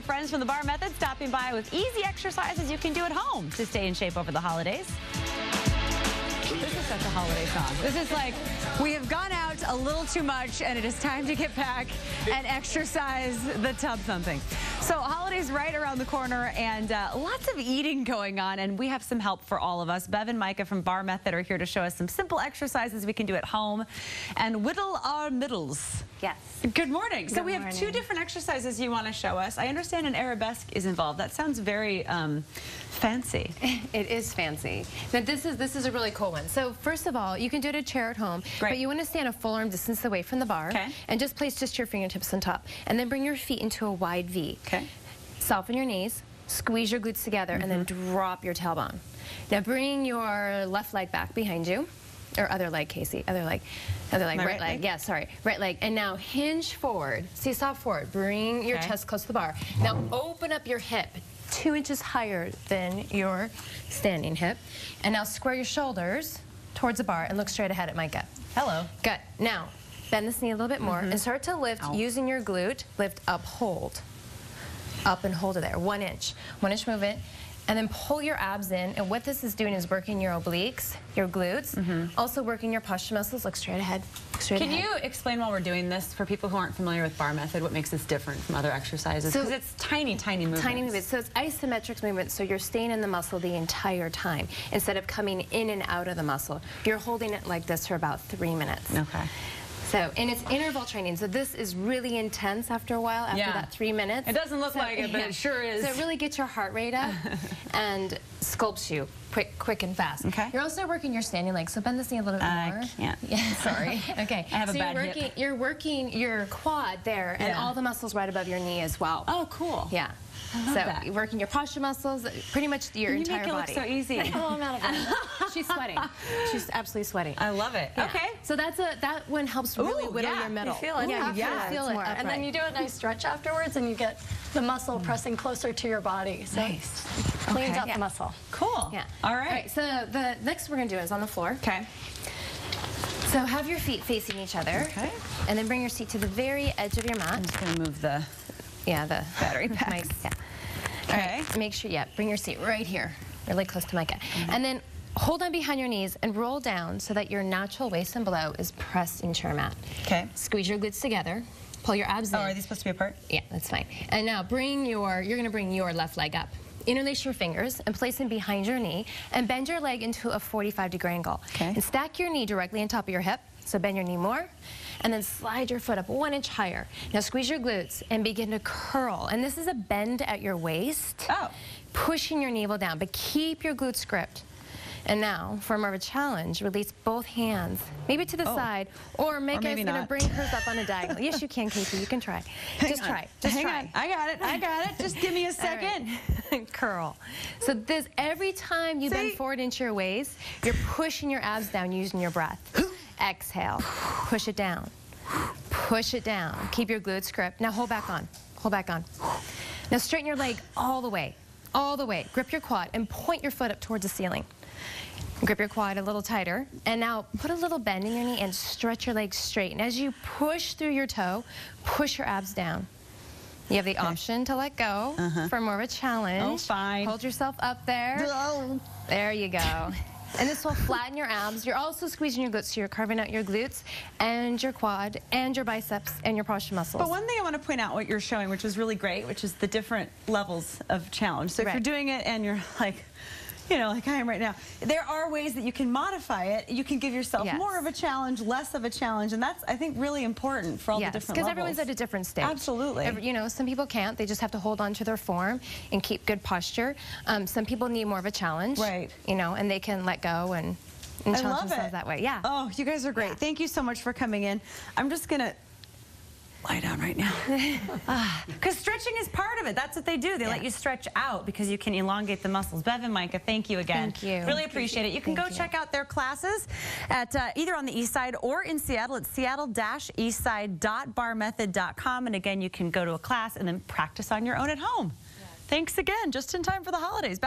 Friends from the Barre Method stopping by with easy exercises you can do at home to stay in shape over the holidays. This is such a holiday song. This is like, we have gone out a little too much and it is time to get back and exercise the tub thumping. So holidays right around the corner and lots of eating going on, and we have some help for all of us. Bev and Micah from Barre Method are here to show us some simple exercises we can do at home and whittle our middles. Yes. Good morning. So we have two different exercises you want to show us. I understand an arabesque is involved. That sounds very fancy. It is fancy. But this is a really cool one. So first of all, you can do it at a chair at home, but you want to stand a full arm distance away from the bar, and just place just your fingertips on top, and then bring your feet into a wide V. Okay. Soften your knees, squeeze your glutes together, and then drop your tailbone. Now bring your left leg back behind you. Or other leg, Casey. Other leg, right leg. Yeah, sorry. Right leg. And now hinge forward. Seesaw forward. Bring your chest close to the bar. Now open up your hip 2 inches higher than your standing hip. And now square your shoulders towards the bar and look straight ahead at Micah. Hello. Good. Now, bend this knee a little bit more and start to lift using your glute. Lift up, hold. Up and hold it there. 1 inch. 1 inch movement. And then pull your abs in, and what this is doing is working your obliques, your glutes, also working your posture muscles. Look straight ahead. Can you explain while we're doing this, for people who aren't familiar with Barre Method, what makes this different from other exercises? Because it's tiny, tiny movements. Tiny movements. So it's isometric movements, so you're staying in the muscle the entire time. Instead of coming in and out of the muscle, you're holding it like this for about 3 minutes. Okay. So, and it's interval training, so this is really intense after a while, after that 3 minutes. It doesn't look like it, but it sure is. So it really gets your heart rate up and sculpts you quick and fast. Okay. You're also working your standing legs, so bend this knee a little bit more. I can't. Yeah, sorry. Okay. I have a bad hip. You're working your quad there, and all the muscles right above your knee as well. Oh, cool. Yeah. So you're working your posture muscles, pretty much your entire body. You make it look so easy. Oh, I'm out of it. She's sweating. She's absolutely sweating. I love it. Yeah. Okay. So that one helps really whittle your middle. You feel it. Yeah, you feel it. And then you do a nice stretch afterwards, and you get the muscle pressing closer to your body. So nice. Cleans up the muscle. Cool. Yeah. All right. So the next we're going to do is on the floor. Okay. So have your feet facing each other. Okay. And then bring your seat to the very edge of your mat. I'm just going to move the battery pack. Nice. Yeah. Okay. Right, make sure, bring your seat right here, really close to Micah. And then hold on behind your knees and roll down so that your natural waist and below is pressed into your mat. Okay. Squeeze your glutes together. Pull your abs in. Oh, are these supposed to be apart? Yeah, that's fine. And now you're going to bring your left leg up. Interlace your fingers and place them behind your knee and bend your leg into a 45-degree angle. Okay. And stack your knee directly on top of your hip. So bend your knee more, and then slide your foot up 1 inch higher. Now squeeze your glutes and begin to curl. And this is a bend at your waist. Oh. Pushing your navel down, but keep your glutes gripped. And now, for more of a challenge, release both hands, maybe to the side, or Micah is going to bring hers up on a diagonal. Yes, you can, Casey. You can try. Just try. Hang on. I got it. I got it. Just give me a second. Right. Curl. So this, every time you bend forward into your waist, you're pushing your abs down using your breath. Exhale. Push it down. Push it down. Keep your glutes gripped. Now hold back on. Hold back on. Now straighten your leg all the way. All the way. Grip your quad and point your foot up towards the ceiling. Grip your quad a little tighter. And now put a little bend in your knee and stretch your legs straight. And as you push through your toe, push your abs down. You have the option to let go for more of a challenge. Oh, fine. Hold yourself up there. There you go. And this will flatten your abs. You're also squeezing your glutes, so you're carving out your glutes and your quad and your biceps and your posture muscles. But one thing I want to point out what you're showing, which is really great, which is the different levels of challenge. So if you're doing it and you're like, you know, like I am right now, there are ways that you can modify it. You can give yourself more of a challenge, less of a challenge, and that's, I think, really important for all the different levels. Because everyone's at a different stage. Absolutely. You know, some people can't. They just have to hold on to their form and keep good posture. Some people need more of a challenge. Right. You know, and they can let go and challenge themselves that way. Yeah. Oh, you guys are great. Thank you so much for coming in. I'm just going to lie down right now. Because stretching is part of it. That's what they do. They let you stretch out because you can elongate the muscles. Bev and Micah, thank you again. Thank you. Really appreciate it. You can go check out their classes at either on the east side or in Seattle at seattle-eastside.barremethod.com. And again, you can go to a class and then practice on your own at home. Thanks again. Just in time for the holidays.